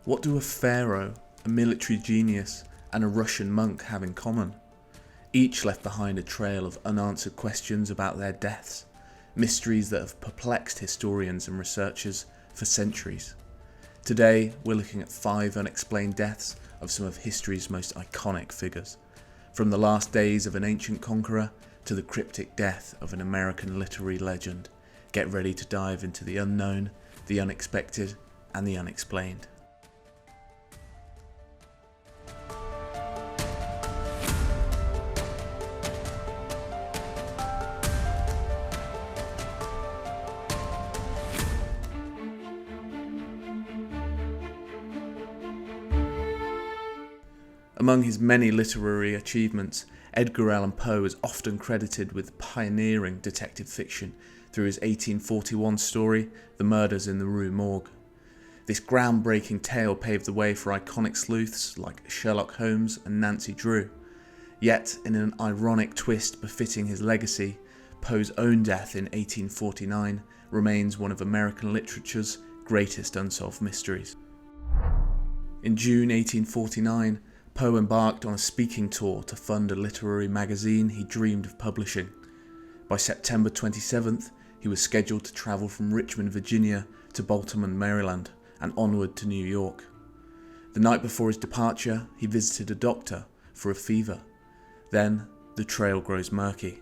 What do a pharaoh, a military genius, and a Russian monk have in common? Each left behind a trail of unanswered questions about their deaths, mysteries that have perplexed historians and researchers for centuries. Today, we're looking at 5 unexplained deaths of some of history's most iconic figures, from the last days of an ancient conqueror to the cryptic death of an American literary legend. Get ready to dive into the unknown, the unexpected, and the unexplained. Among his many literary achievements, Edgar Allan Poe is often credited with pioneering detective fiction through his 1841 story, The Murders in the Rue Morgue. This groundbreaking tale paved the way for iconic sleuths like Sherlock Holmes and Nancy Drew. Yet, in an ironic twist befitting his legacy, Poe's own death in 1849 remains one of American literature's greatest unsolved mysteries. In June 1849, Poe embarked on a speaking tour to fund a literary magazine he dreamed of publishing. By September 27th, he was scheduled to travel from Richmond, Virginia to Baltimore, Maryland, and onward to New York. The night before his departure, he visited a doctor for a fever. Then, the trail grows murky.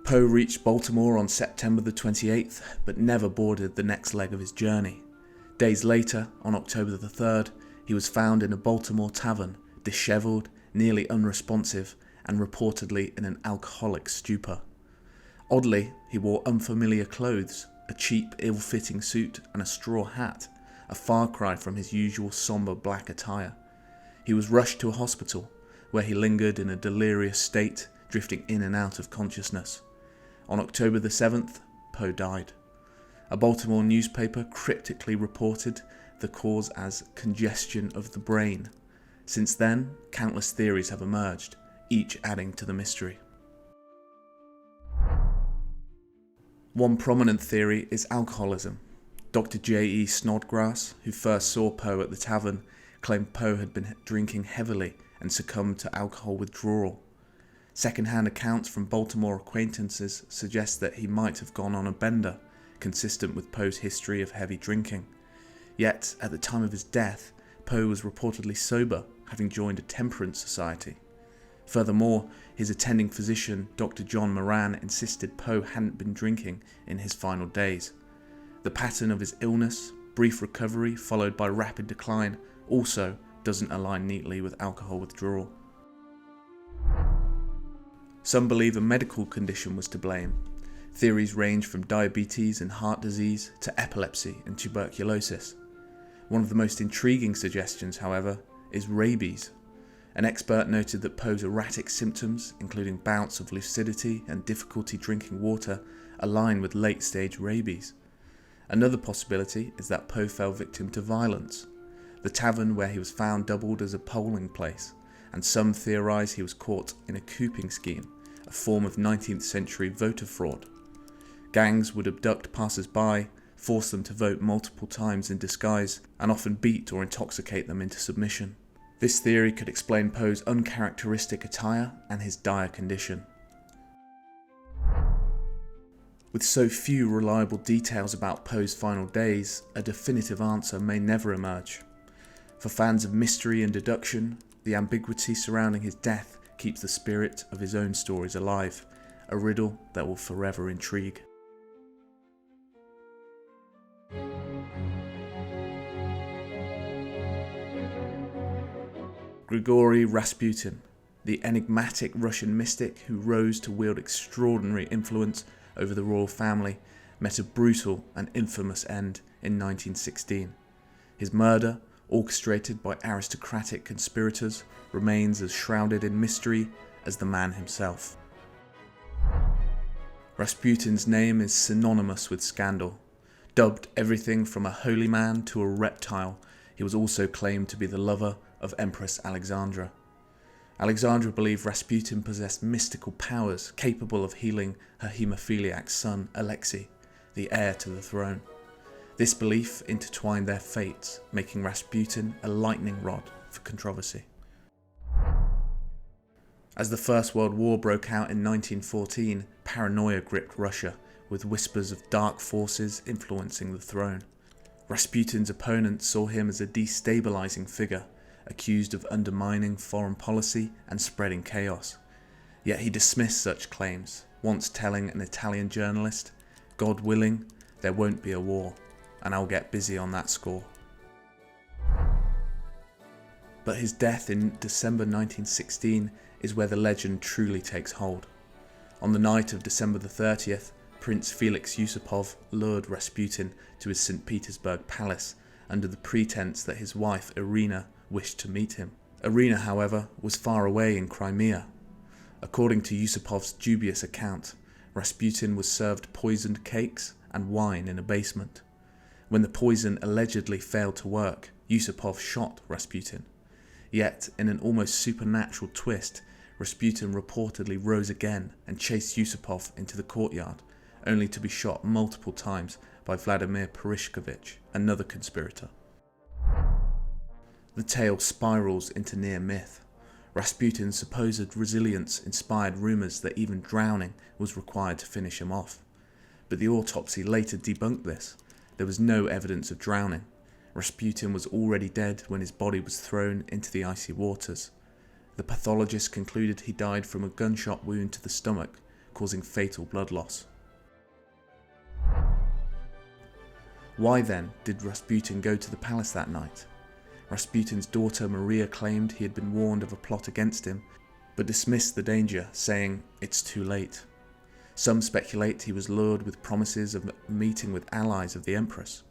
Poe reached Baltimore on September the 28th, but never boarded the next leg of his journey. Days later, on October the 3rd, he was found in a Baltimore tavern, dishevelled, nearly unresponsive, and reportedly in an alcoholic stupor. Oddly, he wore unfamiliar clothes, a cheap, ill-fitting suit and a straw hat, a far cry from his usual sombre black attire. He was rushed to a hospital, where he lingered in a delirious state, drifting in and out of consciousness. On October the 7th, Poe died. A Baltimore newspaper cryptically reported the cause as congestion of the brain. Since then, countless theories have emerged, each adding to the mystery. One prominent theory is alcoholism. Dr. J.E. Snodgrass, who first saw Poe at the tavern, claimed Poe had been drinking heavily and succumbed to alcohol withdrawal. Second-hand accounts from Baltimore acquaintances suggest that he might have gone on a bender, consistent with Poe's history of heavy drinking. Yet, at the time of his death, Poe was reportedly sober, having joined a temperance society. Furthermore, his attending physician, Dr. John Moran, insisted Poe hadn't been drinking in his final days. The pattern of his illness, brief recovery followed by rapid decline, also doesn't align neatly with alcohol withdrawal. Some believe a medical condition was to blame. Theories range from diabetes and heart disease to epilepsy and tuberculosis. One of the most intriguing suggestions, however, is rabies. An expert noted that Poe's erratic symptoms, including bouts of lucidity and difficulty drinking water, align with late-stage rabies. Another possibility is that Poe fell victim to violence. The tavern where he was found doubled as a polling place, and some theorise he was caught in a cooping scheme, a form of 19th century voter fraud. Gangs would abduct passers-by, force them to vote multiple times in disguise, and often beat or intoxicate them into submission. This theory could explain Poe's uncharacteristic attire and his dire condition. With so few reliable details about Poe's final days, a definitive answer may never emerge. For fans of mystery and deduction, the ambiguity surrounding his death keeps the spirit of his own stories alive, a riddle that will forever intrigue. Grigory Rasputin, the enigmatic Russian mystic who rose to wield extraordinary influence over the royal family, met a brutal and infamous end in 1916. His murder, orchestrated by aristocratic conspirators, remains as shrouded in mystery as the man himself. Rasputin's name is synonymous with scandal. Dubbed everything from a holy man to a reptile, he was also claimed to be the lover of Empress Alexandra. Alexandra believed Rasputin possessed mystical powers capable of healing her haemophiliac son, Alexei, the heir to the throne. This belief intertwined their fates, making Rasputin a lightning rod for controversy. As the First World War broke out in 1914, paranoia gripped Russia, with whispers of dark forces influencing the throne. Rasputin's opponents saw him as a destabilizing figure, accused of undermining foreign policy and spreading chaos. Yet he dismissed such claims, once telling an Italian journalist, "God willing, there won't be a war, and I'll get busy on that score." But his death in December 1916 is where the legend truly takes hold. On the night of December the 30th, Prince Felix Yusupov lured Rasputin to his St. Petersburg palace under the pretense that his wife Irina wished to meet him. Irina, however, was far away in Crimea. According to Yusupov's dubious account, Rasputin was served poisoned cakes and wine in a basement. When the poison allegedly failed to work, Yusupov shot Rasputin. Yet, in an almost supernatural twist, Rasputin reportedly rose again and chased Yusupov into the courtyard, only to be shot multiple times by Vladimir Perishkovich, another conspirator. The tale spirals into near myth. Rasputin's supposed resilience inspired rumours that even drowning was required to finish him off. But the autopsy later debunked this. There was no evidence of drowning. Rasputin was already dead when his body was thrown into the icy waters. The pathologist concluded he died from a gunshot wound to the stomach, causing fatal blood loss. Why then did Rasputin go to the palace that night? Rasputin's daughter Maria claimed he had been warned of a plot against him, but dismissed the danger, saying, "It's too late." Some speculate he was lured with promises of a meeting with allies of the Empress.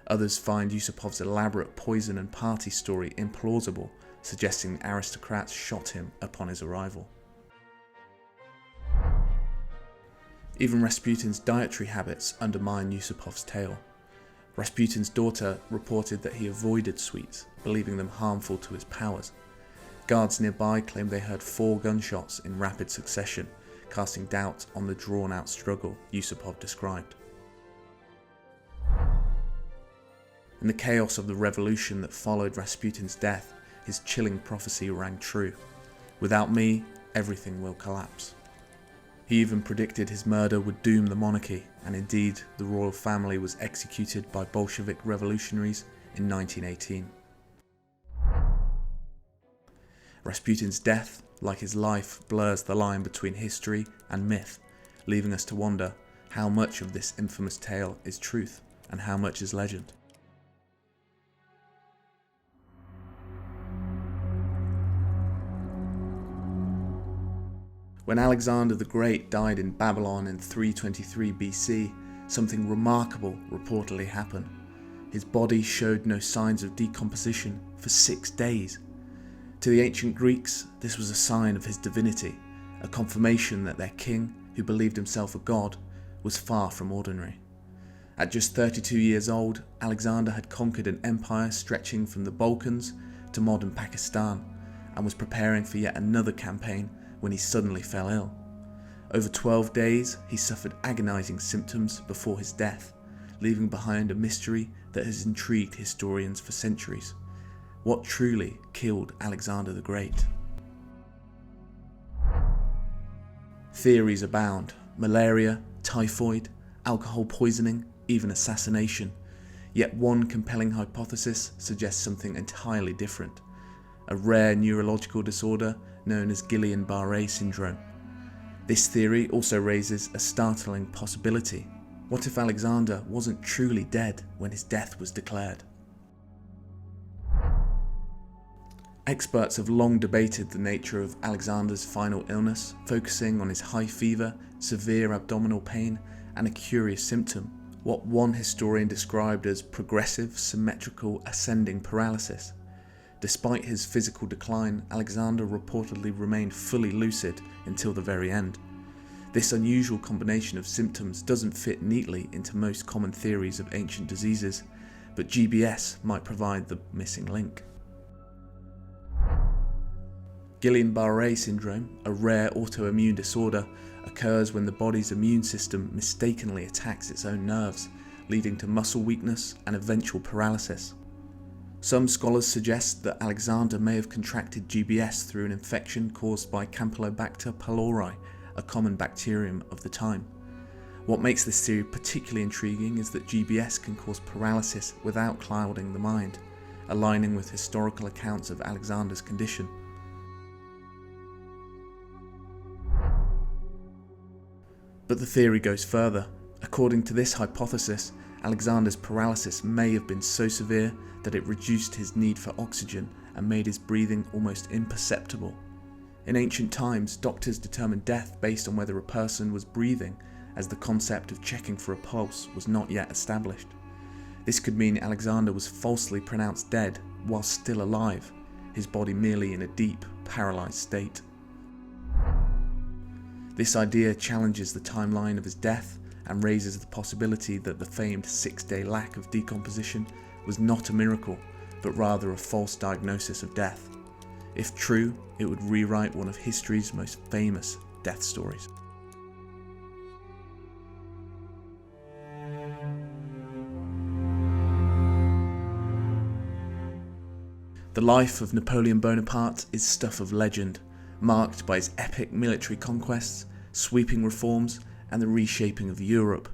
Others find Yusupov's elaborate poison and party story implausible, suggesting the aristocrats shot him upon his arrival. Even Rasputin's dietary habits undermine Yusupov's tale. Rasputin's daughter reported that he avoided sweets, believing them harmful to his powers. Guards nearby claimed they heard 4 gunshots in rapid succession, casting doubt on the drawn-out struggle Yusupov described. In the chaos of the revolution that followed Rasputin's death, his chilling prophecy rang true. "Without me, everything will collapse." He even predicted his murder would doom the monarchy, and indeed, the royal family was executed by Bolshevik revolutionaries in 1918. Rasputin's death, like his life, blurs the line between history and myth, leaving us to wonder how much of this infamous tale is truth and how much is legend. When Alexander the Great died in Babylon in 323 BC, something remarkable reportedly happened. His body showed no signs of decomposition for 6 days. To the ancient Greeks, this was a sign of his divinity, a confirmation that their king, who believed himself a god, was far from ordinary. At just 32 years old, Alexander had conquered an empire stretching from the Balkans to modern Pakistan, and was preparing for yet another campaign when he suddenly fell ill. Over 12 days, he suffered agonizing symptoms before his death, leaving behind a mystery that has intrigued historians for centuries. What truly killed Alexander the Great? Theories abound: malaria, typhoid, alcohol poisoning, even assassination. Yet one compelling hypothesis suggests something entirely different: a rare neurological disorder known as Guillain-Barré syndrome. This theory also raises a startling possibility. What if Alexander wasn't truly dead when his death was declared? Experts have long debated the nature of Alexander's final illness, focusing on his high fever, severe abdominal pain, and a curious symptom, what one historian described as progressive, symmetrical, ascending paralysis. Despite his physical decline, Alexander reportedly remained fully lucid until the very end. This unusual combination of symptoms doesn't fit neatly into most common theories of ancient diseases, but GBS might provide the missing link. Guillain-Barré syndrome, a rare autoimmune disorder, occurs when the body's immune system mistakenly attacks its own nerves, leading to muscle weakness and eventual paralysis. Some scholars suggest that Alexander may have contracted GBS through an infection caused by Campylobacter pylori, a common bacterium of the time. What makes this theory particularly intriguing is that GBS can cause paralysis without clouding the mind, aligning with historical accounts of Alexander's condition. But the theory goes further. According to this hypothesis, Alexander's paralysis may have been so severe that it reduced his need for oxygen and made his breathing almost imperceptible. In ancient times, doctors determined death based on whether a person was breathing, as the concept of checking for a pulse was not yet established. This could mean Alexander was falsely pronounced dead while still alive, his body merely in a deep, paralysed state. This idea challenges the timeline of his death and raises the possibility that the famed 6-day lack of decomposition was not a miracle, but rather a false diagnosis of death. If true, it would rewrite one of history's most famous death stories. The life of Napoleon Bonaparte is stuff of legend, marked by his epic military conquests, sweeping reforms, and the reshaping of Europe.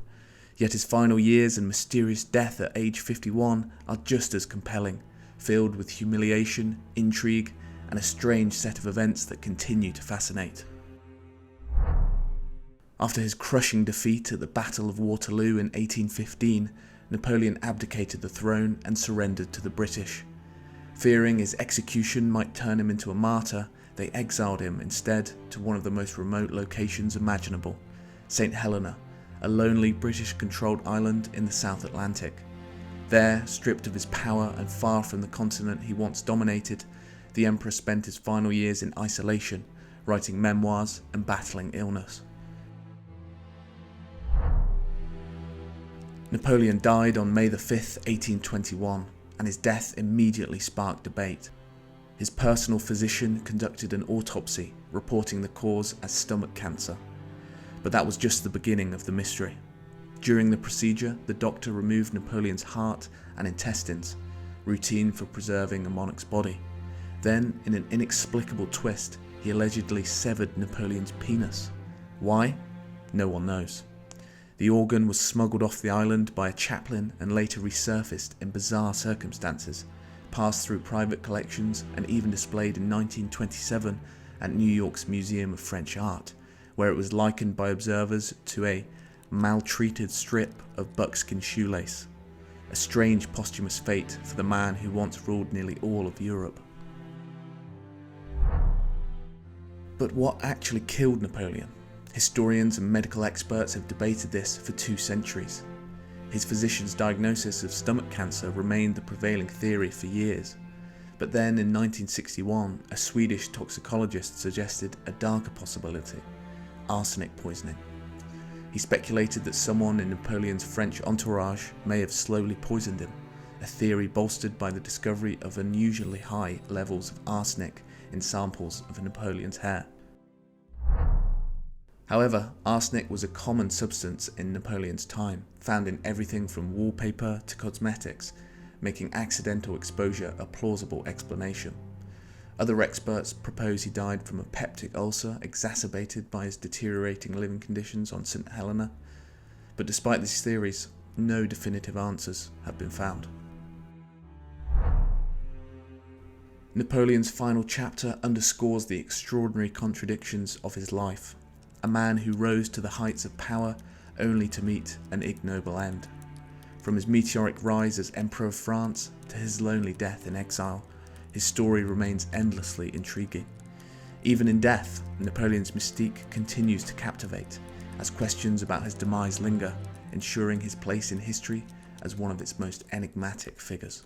Yet his final years and mysterious death at age 51 are just as compelling, filled with humiliation, intrigue, and a strange set of events that continue to fascinate. After his crushing defeat at the Battle of Waterloo in 1815, Napoleon abdicated the throne and surrendered to the British. Fearing his execution might turn him into a martyr, they exiled him instead to one of the most remote locations imaginable, St. Helena, a lonely British-controlled island in the South Atlantic. There, stripped of his power and far from the continent he once dominated, the emperor spent his final years in isolation, writing memoirs and battling illness. Napoleon died on May 5, 1821, and his death immediately sparked debate. His personal physician conducted an autopsy, reporting the cause as stomach cancer. But that was just the beginning of the mystery. During the procedure, the doctor removed Napoleon's heart and intestines, routine for preserving a monarch's body. Then, in an inexplicable twist, he allegedly severed Napoleon's penis. Why? No one knows. The organ was smuggled off the island by a chaplain and later resurfaced in bizarre circumstances, passed through private collections and even displayed in 1927 at New York's Museum of French Art, where it was likened by observers to a maltreated strip of buckskin shoelace. A strange posthumous fate for the man who once ruled nearly all of Europe. But what actually killed Napoleon? Historians and medical experts have debated this for 2 centuries. His physician's diagnosis of stomach cancer remained the prevailing theory for years. But then in 1961, a Swedish toxicologist suggested a darker possibility: arsenic poisoning. He speculated that someone in Napoleon's French entourage may have slowly poisoned him, a theory bolstered by the discovery of unusually high levels of arsenic in samples of Napoleon's hair. However, arsenic was a common substance in Napoleon's time, found in everything from wallpaper to cosmetics, making accidental exposure a plausible explanation. Other experts propose he died from a peptic ulcer exacerbated by his deteriorating living conditions on St. Helena, but despite these theories, no definitive answers have been found. Napoleon's final chapter underscores the extraordinary contradictions of his life. A man who rose to the heights of power only to meet an ignoble end. From his meteoric rise as Emperor of France to his lonely death in exile, his story remains endlessly intriguing. Even in death, Napoleon's mystique continues to captivate, as questions about his demise linger, ensuring his place in history as one of its most enigmatic figures.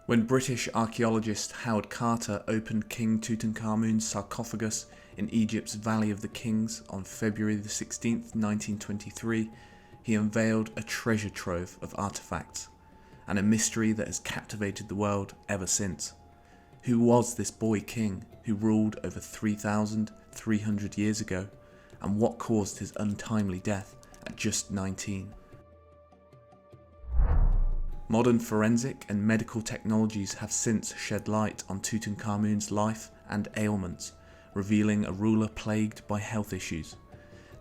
When British archaeologist Howard Carter opened King Tutankhamun's sarcophagus in Egypt's Valley of the Kings on February 16, 1923, he unveiled a treasure trove of artifacts, and a mystery that has captivated the world ever since. Who was this boy king who ruled over 3,300 years ago, and what caused his untimely death at just 19? Modern forensic and medical technologies have since shed light on Tutankhamun's life and ailments, revealing a ruler plagued by health issues.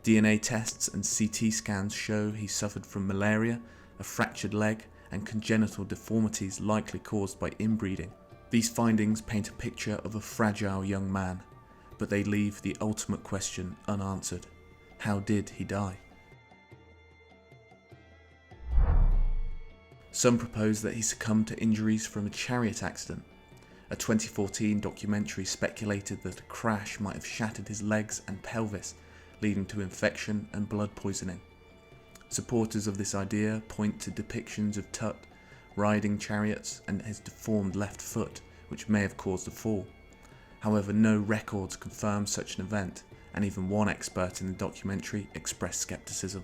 DNA tests and CT scans show he suffered from malaria, a fractured leg, and congenital deformities likely caused by inbreeding. These findings paint a picture of a fragile young man, but they leave the ultimate question unanswered. How did he die? Some propose that he succumbed to injuries from a chariot accident. A 2014 documentary speculated that a crash might have shattered his legs and pelvis, leading to infection and blood poisoning. Supporters of this idea point to depictions of Tut riding chariots and his deformed left foot, which may have caused the fall. However, no records confirm such an event, and even one expert in the documentary expressed skepticism.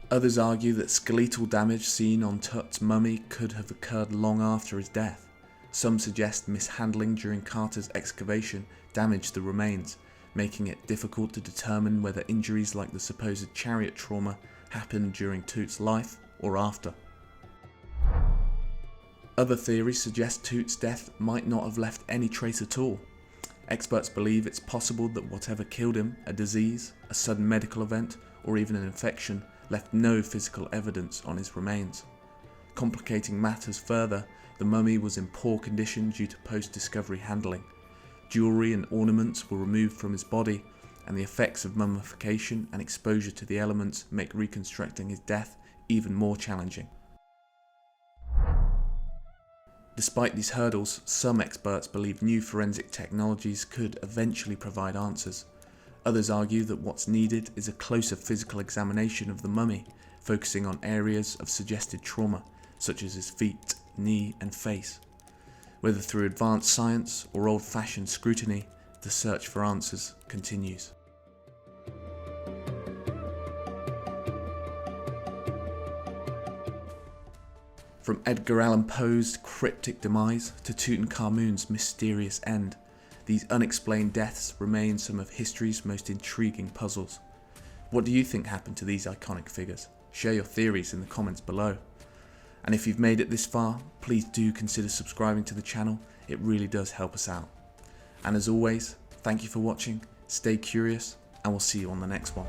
Others argue that skeletal damage seen on Tut's mummy could have occurred long after his death. Some suggest mishandling during Carter's excavation damaged the remains, making it difficult to determine whether injuries like the supposed chariot trauma happened during Tut's life or after. Other theories suggest Tut's death might not have left any trace at all. Experts believe it's possible that whatever killed him, a disease, a sudden medical event, or even an infection, left no physical evidence on his remains. Complicating matters further, the mummy was in poor condition due to post-discovery handling. Jewellery and ornaments were removed from his body, and the effects of mummification and exposure to the elements make reconstructing his death even more challenging. Despite these hurdles, some experts believe new forensic technologies could eventually provide answers. Others argue that what's needed is a closer physical examination of the mummy, focusing on areas of suggested trauma, such as his feet, knee, and face. Whether through advanced science or old-fashioned scrutiny, the search for answers continues. From Edgar Allan Poe's cryptic demise to Tutankhamun's mysterious end, these unexplained deaths remain some of history's most intriguing puzzles. What do you think happened to these iconic figures? Share your theories in the comments below. And if you've made it this far, please do consider subscribing to the channel. It really does help us out. And as always, thank you for watching, stay curious, and we'll see you on the next one.